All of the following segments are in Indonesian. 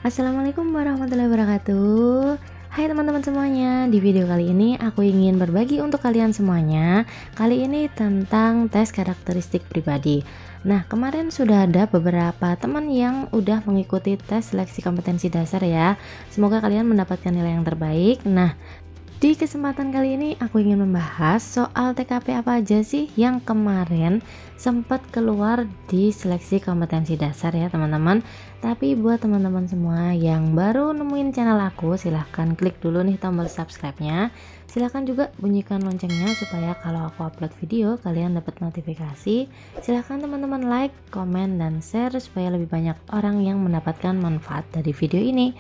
Assalamualaikum warahmatullahi wabarakatuh. Hai teman-teman semuanya, di video kali ini aku ingin berbagi untuk kalian semuanya. Kali ini tentang tes karakteristik pribadi. Nah, kemarin sudah ada beberapa teman yang udah mengikuti tes seleksi kompetensi dasar ya. Semoga kalian mendapatkan nilai yang terbaik. Nah, di kesempatan kali ini aku ingin membahas soal TKP apa aja sih yang kemarin sempat keluar di seleksi kompetensi dasar ya teman-teman. Tapi buat teman-teman semua yang baru nemuin channel aku, silahkan klik dulu nih tombol subscribe-nya. Silahkan juga bunyikan loncengnya supaya kalau aku upload video kalian dapat notifikasi. Silahkan teman-teman like, komen, dan share supaya lebih banyak orang yang mendapatkan manfaat dari video ini.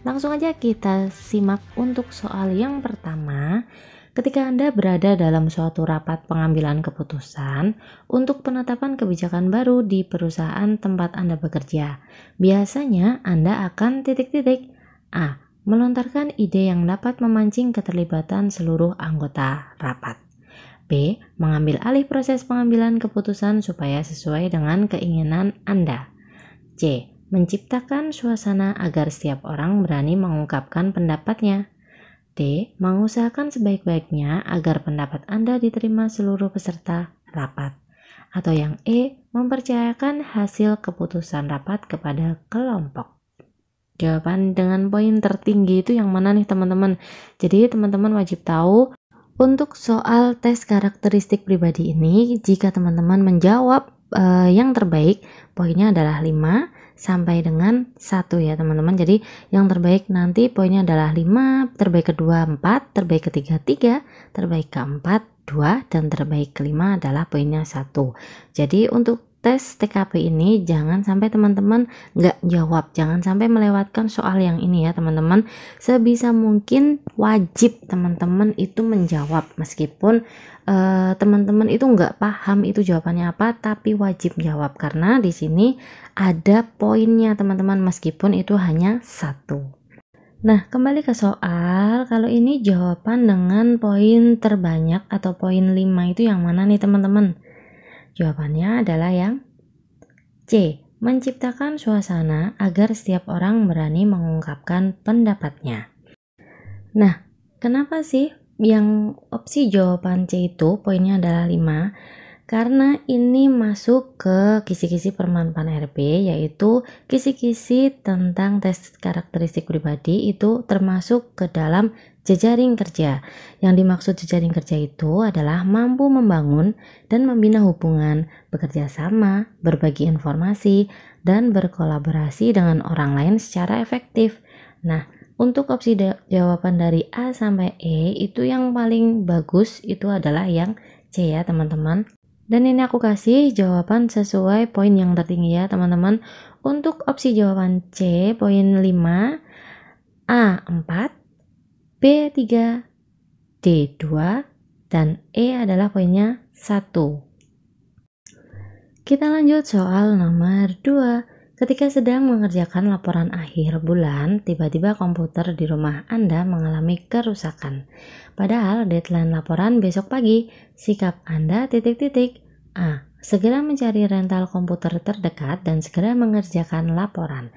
Langsung aja kita simak untuk soal yang pertama. Ketika Anda berada dalam suatu rapat pengambilan keputusan untuk penetapan kebijakan baru di perusahaan tempat Anda bekerja, biasanya Anda akan A. Melontarkan ide yang dapat memancing keterlibatan seluruh anggota rapat. B. Mengambil alih proses pengambilan keputusan supaya sesuai dengan keinginan Anda. C. Menciptakan suasana agar setiap orang berani mengungkapkan pendapatnya. D. Mengusahakan sebaik-baiknya agar pendapat Anda diterima seluruh peserta rapat. Atau yang E. Mempercayakan hasil keputusan rapat kepada kelompok. Jawaban dengan poin tertinggi itu yang mana nih teman-teman? Jadi teman-teman wajib tahu untuk soal tes karakteristik pribadi ini, jika teman-teman menjawab yang terbaik, poinnya adalah 5 sampai dengan 1 ya teman-teman. Jadi yang terbaik nanti poinnya adalah 5, terbaik kedua 4, terbaik ketiga 3, terbaik keempat 2, dan terbaik kelima adalah poinnya 1. Jadi untuk tes TKP ini jangan sampai teman-teman nggak jawab, jangan sampai melewatkan soal yang ini ya teman-teman. Sebisa mungkin wajib teman-teman itu menjawab, meskipun teman-teman itu nggak paham itu jawabannya apa, tapi wajib jawab karena di sini ada poinnya teman-teman, meskipun itu hanya 1. Nah, kembali ke soal. Kalau ini jawaban dengan poin terbanyak atau poin 5 itu yang mana nih teman-teman? Jawabannya adalah yang C. Menciptakan suasana agar setiap orang berani mengungkapkan pendapatnya. Nah, kenapa sih yang opsi jawaban C itu poinnya adalah 5? Karena ini masuk ke kisi-kisi permanfaatan RP, yaitu kisi-kisi tentang tes karakteristik pribadi itu termasuk ke dalam jejaring kerja. Yang dimaksud jejaring kerja itu adalah mampu membangun dan membina hubungan, bekerja sama, berbagi informasi, dan berkolaborasi dengan orang lain secara efektif. Nah, untuk opsi jawaban dari A sampai E itu yang paling bagus itu adalah yang C ya teman-teman. Dan ini aku kasih jawaban sesuai poin yang tertinggi ya teman-teman. Untuk opsi jawaban C poin 5, A 4, B 3, D 2, dan E adalah poinnya 1. Kita lanjut soal nomor 2. Ketika sedang mengerjakan laporan akhir bulan, tiba-tiba komputer di rumah Anda mengalami kerusakan. Padahal deadline laporan besok pagi. Sikap Anda A. Segera mencari rental komputer terdekat dan segera mengerjakan laporan.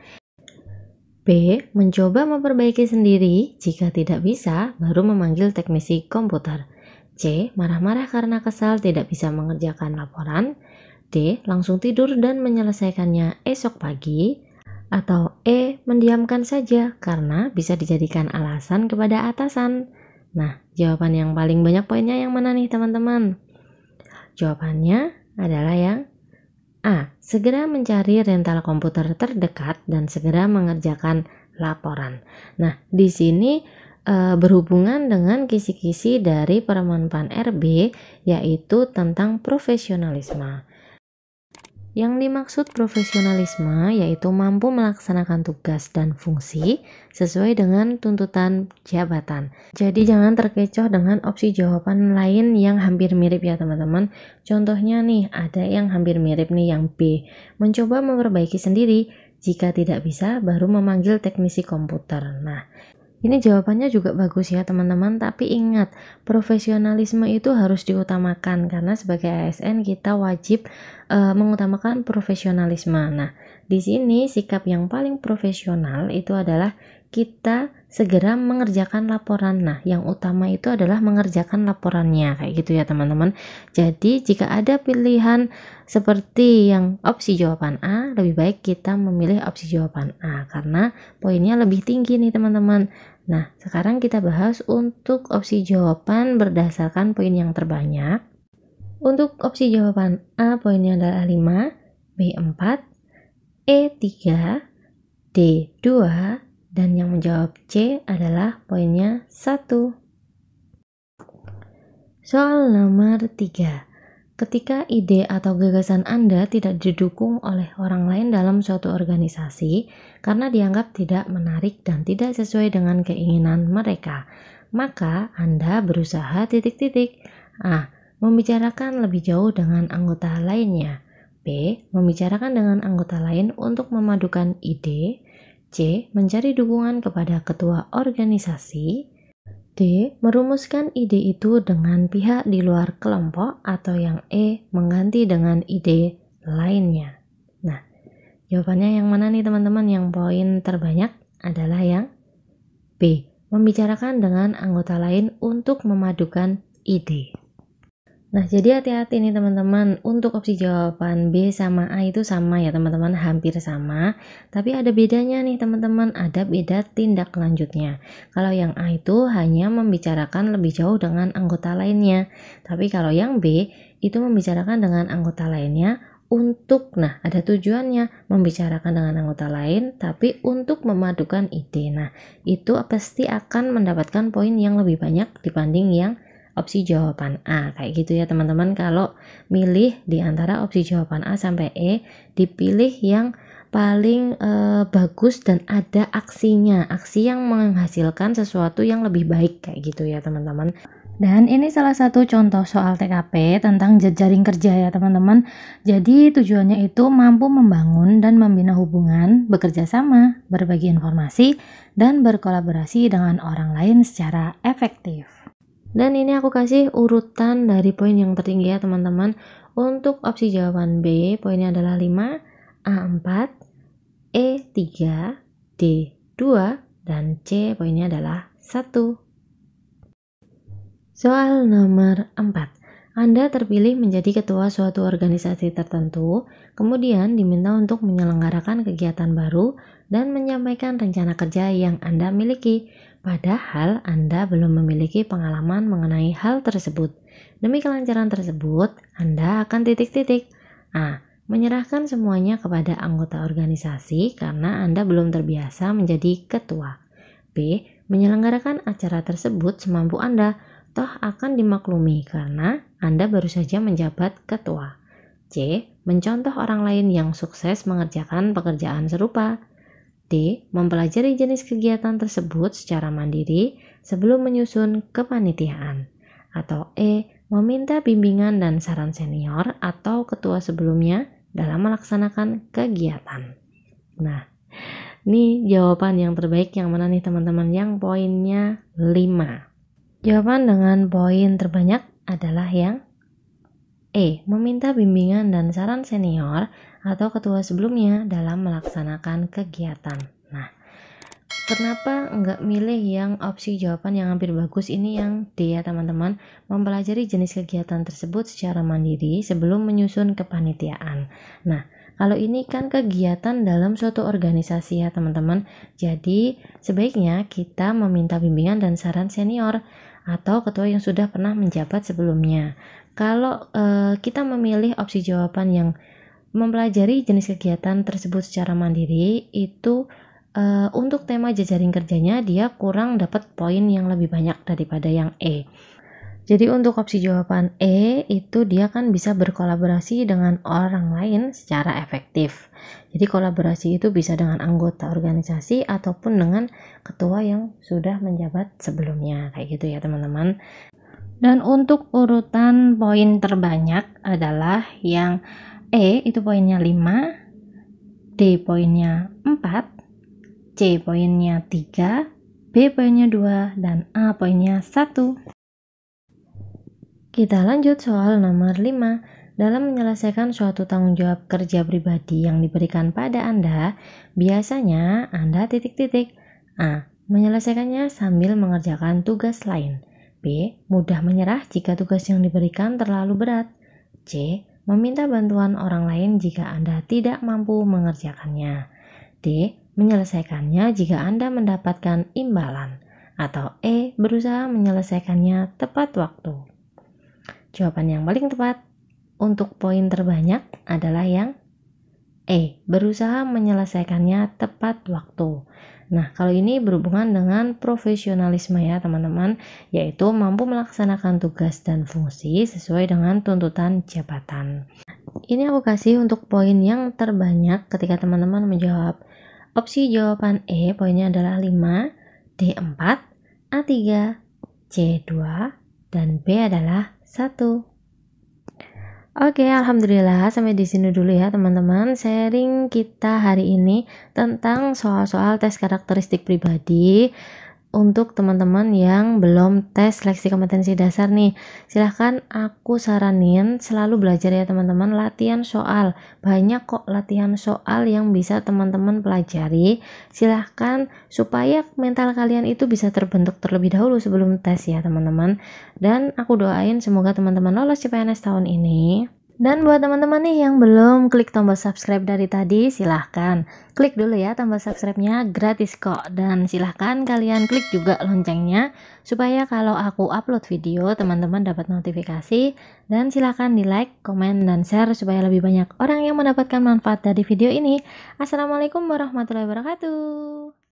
B. Mencoba memperbaiki sendiri. Jika tidak bisa, baru memanggil teknisi komputer. C. Marah-marah karena kesal tidak bisa mengerjakan laporan. D. Langsung tidur dan menyelesaikannya esok pagi. Atau E. Mendiamkan saja karena bisa dijadikan alasan kepada atasan. Nah, jawaban yang paling banyak poinnya yang mana nih teman-teman? Jawabannya adalah yang A. Segera mencari rental komputer terdekat dan segera mengerjakan laporan. Nah, di sini berhubungan dengan kisi-kisi dari permanfaatan RB, yaitu tentang profesionalisme. Yang dimaksud profesionalisme yaitu mampu melaksanakan tugas dan fungsi sesuai dengan tuntutan jabatan. Jadi jangan terkecoh dengan opsi jawaban lain yang hampir mirip ya teman-teman. Contohnya nih, ada yang hampir mirip nih yang B. Mencoba memperbaiki sendiri, jika tidak bisa baru memanggil teknisi komputer. Nah, ini jawabannya juga bagus ya teman-teman, tapi ingat, profesionalisme itu harus diutamakan karena sebagai ASN kita wajib mengutamakan profesionalisme. Nah, di sini sikap yang paling profesional itu adalah kita segera mengerjakan laporan. Nah, yang utama itu adalah mengerjakan laporannya, kayak gitu ya teman-teman. Jadi, jika ada pilihan seperti yang opsi jawaban A, lebih baik kita memilih opsi jawaban A karena poinnya lebih tinggi nih teman-teman. Nah, sekarang kita bahas untuk opsi jawaban berdasarkan poin yang terbanyak. Untuk opsi jawaban A, poinnya adalah 5, B 4, E 3, D 2, dan yang menjawab C adalah poinnya 1. Soal nomor 3. Ketika ide atau gagasan Anda tidak didukung oleh orang lain dalam suatu organisasi karena dianggap tidak menarik dan tidak sesuai dengan keinginan mereka, maka Anda berusaha A. Membicarakan lebih jauh dengan anggota lainnya. B. Membicarakan dengan anggota lain untuk memadukan ide. C. Mencari dukungan kepada ketua organisasi. D. Merumuskan ide itu dengan pihak di luar kelompok, atau yang E. Mengganti dengan ide lainnya. Nah, jawabannya yang mana nih teman-teman? Yang poin terbanyak adalah yang B. Membicarakan dengan anggota lain untuk memadukan ide. Nah, jadi hati-hati nih teman-teman, untuk opsi jawaban B sama A itu sama ya teman-teman, hampir sama. Tapi ada bedanya nih teman-teman, ada beda tindak lanjutnya. Kalau yang A itu hanya membicarakan lebih jauh dengan anggota lainnya. Tapi kalau yang B itu membicarakan dengan anggota lainnya ada tujuannya membicarakan dengan anggota lain, tapi untuk memadukan ide. Nah, itu pasti akan mendapatkan poin yang lebih banyak dibanding yang opsi jawaban A, kayak gitu ya teman-teman. Kalau milih di antara opsi jawaban A sampai E, dipilih yang paling bagus dan ada aksinya, aksi yang menghasilkan sesuatu yang lebih baik, kayak gitu ya teman-teman. Dan ini salah satu contoh soal TKP tentang jejaring kerja ya teman-teman. Jadi tujuannya itu mampu membangun dan membina hubungan, bekerja sama, berbagi informasi, dan berkolaborasi dengan orang lain secara efektif. Dan ini aku kasih urutan dari poin yang tertinggi ya teman-teman. Untuk opsi jawaban B, poinnya adalah 5, A 4, E 3, D 2, dan C poinnya adalah 1. Soal nomor 4. Anda terpilih menjadi ketua suatu organisasi tertentu, kemudian diminta untuk menyelenggarakan kegiatan baru dan menyampaikan rencana kerja yang Anda miliki. Padahal Anda belum memiliki pengalaman mengenai hal tersebut. Demi kelancaran tersebut, Anda akan A. Menyerahkan semuanya kepada anggota organisasi karena Anda belum terbiasa menjadi ketua. B. Menyelenggarakan acara tersebut semampu Anda, toh akan dimaklumi karena Anda baru saja menjabat ketua. C. Mencontoh orang lain yang sukses mengerjakan pekerjaan serupa. D. Mempelajari jenis kegiatan tersebut secara mandiri sebelum menyusun kepanitiaan. Atau E. Meminta bimbingan dan saran senior atau ketua sebelumnya dalam melaksanakan kegiatan. Nah, ini jawaban yang terbaik yang mana nih teman-teman? Yang poinnya 5. Jawaban dengan poin terbanyak adalah yang E. Meminta bimbingan dan saran senior atau ketua sebelumnya dalam melaksanakan kegiatan. Nah, kenapa nggak milih yang opsi jawaban yang hampir bagus ini yang D ya teman-teman? Mempelajari jenis kegiatan tersebut secara mandiri sebelum menyusun kepanitiaan. Nah, kalau ini kan kegiatan dalam suatu organisasi ya teman-teman. Jadi sebaiknya kita meminta bimbingan dan saran senior atau ketua yang sudah pernah menjabat sebelumnya. Kalau kita memilih opsi jawaban yang mempelajari jenis kegiatan tersebut secara mandiri, itu untuk tema jejaring kerjanya dia kurang dapat poin yang lebih banyak daripada yang E. Jadi untuk opsi jawaban E itu dia kan bisa berkolaborasi dengan orang lain secara efektif. Jadi kolaborasi itu bisa dengan anggota organisasi ataupun dengan ketua yang sudah menjabat sebelumnya, kayak gitu ya teman-teman. Dan untuk urutan poin terbanyak adalah yang E itu poinnya 5, D poinnya 4, C poinnya 3, B poinnya 2, dan A poinnya 1. Kita lanjut soal nomor 5. Dalam menyelesaikan suatu tanggung jawab kerja pribadi yang diberikan pada Anda, biasanya Anda titik-titik. A. Menyelesaikannya sambil mengerjakan tugas lain. B. Mudah menyerah jika tugas yang diberikan terlalu berat. C. Meminta bantuan orang lain jika Anda tidak mampu mengerjakannya. D. Menyelesaikannya jika Anda mendapatkan imbalan. Atau E. Berusaha menyelesaikannya tepat waktu. Jawaban yang paling tepat untuk poin terbanyak adalah yang E. Berusaha menyelesaikannya tepat waktu. Nah, kalau ini berhubungan dengan profesionalisme ya teman-teman, yaitu mampu melaksanakan tugas dan fungsi sesuai dengan tuntutan jabatan. Ini aku kasih untuk poin yang terbanyak ketika teman-teman menjawab. Opsi jawaban E poinnya adalah 5, D 4, A 3, C 2, dan B adalah 1. Oke, alhamdulillah sampai di sini dulu ya teman-teman sharing kita hari ini tentang soal-soal tes karakteristik pribadi untuk teman-teman yang belum tes seleksi kompetensi dasar nih. Silahkan aku saranin selalu belajar ya teman-teman, latihan soal. Banyak kok latihan soal yang bisa teman-teman pelajari. Silahkan supaya mental kalian itu bisa terbentuk terlebih dahulu sebelum tes ya teman-teman. Dan aku doain semoga teman-teman lolos CPNS tahun ini. Dan buat teman-teman nih yang belum klik tombol subscribe dari tadi, silahkan klik dulu ya tombol subscribe-nya, gratis kok. Dan silahkan kalian klik juga loncengnya supaya kalau aku upload video teman-teman dapat notifikasi. Dan silahkan di like, komen, dan share supaya lebih banyak orang yang mendapatkan manfaat dari video ini. Assalamualaikum warahmatullahi wabarakatuh.